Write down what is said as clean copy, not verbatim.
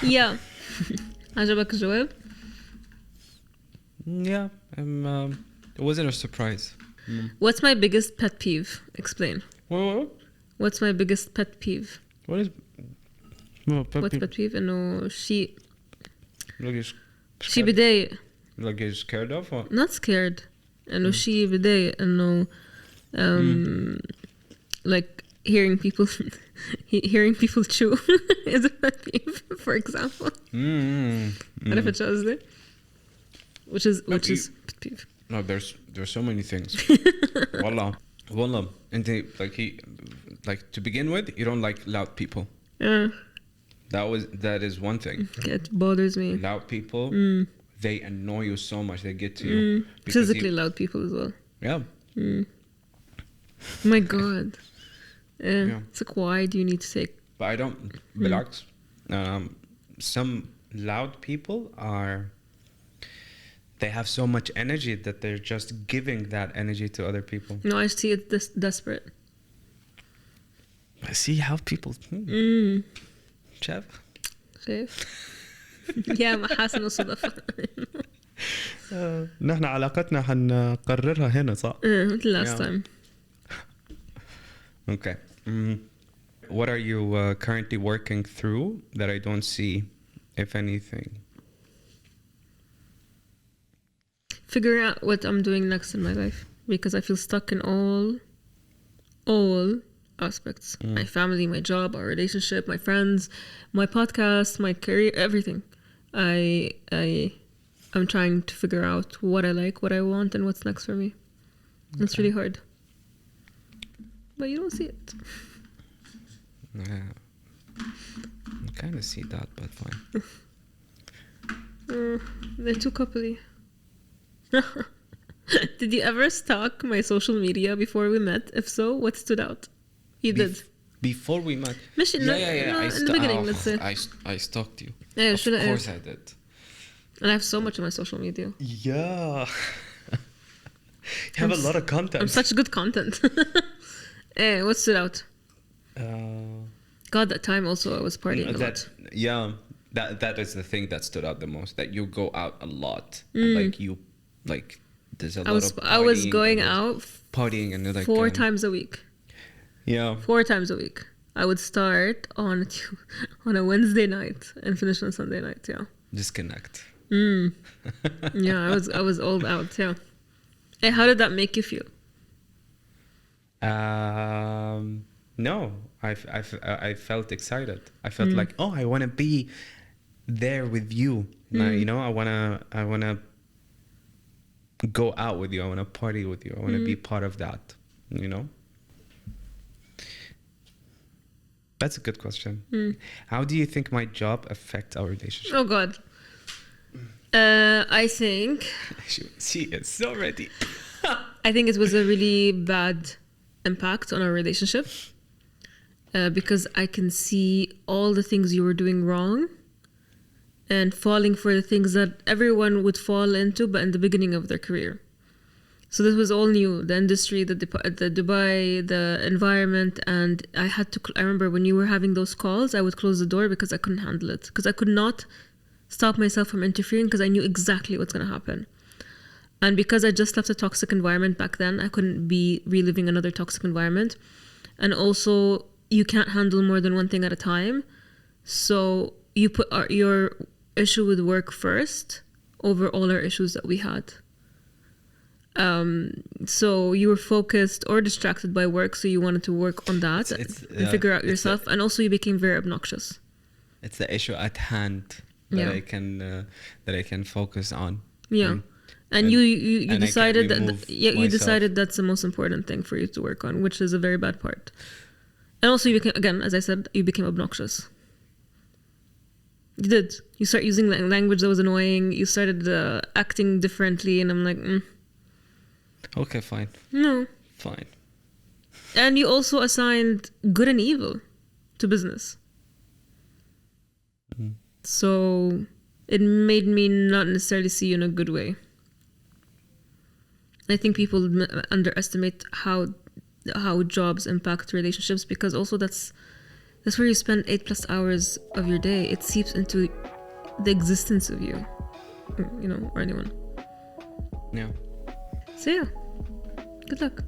Yeah. عجبك الجواب؟ Yeah, it wasn't a surprise. What's my biggest pet peeve? Explain. What? What's my biggest pet peeve? What is? What's pet peeve? إنه شيء Like بضايق. Like you're scared of? Or? Not scared. إنه شيء بضايق إنه like hearing people chew is a pet peeve, for example. عرفت شو قصدي؟ Which is pet peeve. No, there's so many things. Wallah. And they, like to begin with, you don't like loud people. That is one thing. It bothers me. Loud people, they annoy you so much. They get to you. Physically loud people as well. Yeah. My God. Yeah. It's like, why do you need to take? But I don't. Relax. Some loud people are. They have so much energy that they're just giving that energy to other people. No, I see it desperate. I see how people. شايف؟ يا محاسن الصدفة. نحن علاقتنا حنقررها هنا صح؟ مثل last time. Okay. What are you currently working through that I don't see, if anything? Figuring out what I'm doing next in my life, because I feel stuck in all aspects. My family, my job, our relationship, my friends, my podcast, my career, everything. I'm trying to figure out what I like, what I want, and what's next for me. Okay. It's really hard. But you don't see it. Yeah. I kind of see that, but fine. They're too coupley. Did you ever stalk my social media before we met? If so, what stood out? You did. Before we met? Yeah. In the beginning, let's say. I stalked you. Yeah, of course I did. And I have so much on my social media. Yeah. You have a lot of content. I'm such good content. What stood out? God, that time also I was partying a lot. Yeah, that is the thing that stood out the most. That you go out a lot. And there's a lot of partying. I was going out partying and like 4 times a week. Yeah. 4 times a week. I would start on a Wednesday night and finish on Sunday night. Yeah. Disconnect. Yeah, I was all out. Yeah. Hey, how did that make you feel? No, I felt excited. I felt like, oh, I want to be there with you. You know, I wanna go out with you. I want to party with you. I want to be part of that. You know. That's a good question. How do you think my job affects our relationship? Oh God. I think she is so ready. I think it was a really bad impact on our relationship because I can see all the things you were doing wrong and falling for the things that everyone would fall into but in the beginning of their career. So this was all new, the industry, the Dubai, the environment, and I remember when you were having those calls, I would close the door because I couldn't handle it, because I could not stop myself from interfering because I knew exactly what's going to happen. And because I just left a toxic environment back then, I couldn't be reliving another toxic environment. And also, you can't handle more than one thing at a time. So you put your issue with work first over all our issues that we had. So you were focused or distracted by work, so you wanted to work on that and figure out yourself. And also you became very obnoxious. It's the issue at hand that I can focus on. Yeah. And you decided you decided that's the most important thing for you to work on, which is a very bad part. And also you became, again, as I said, you became obnoxious. You did. You start using language that was annoying. You started acting differently, and I'm like, Okay, fine. No. Fine. And you also assigned good and evil to business. So it made me not necessarily see you in a good way. I think people underestimate how jobs impact relationships, because also that's That's where you spend 8+ hours of your day. It seeps into the existence of you, or anyone. Yeah. So yeah, good luck.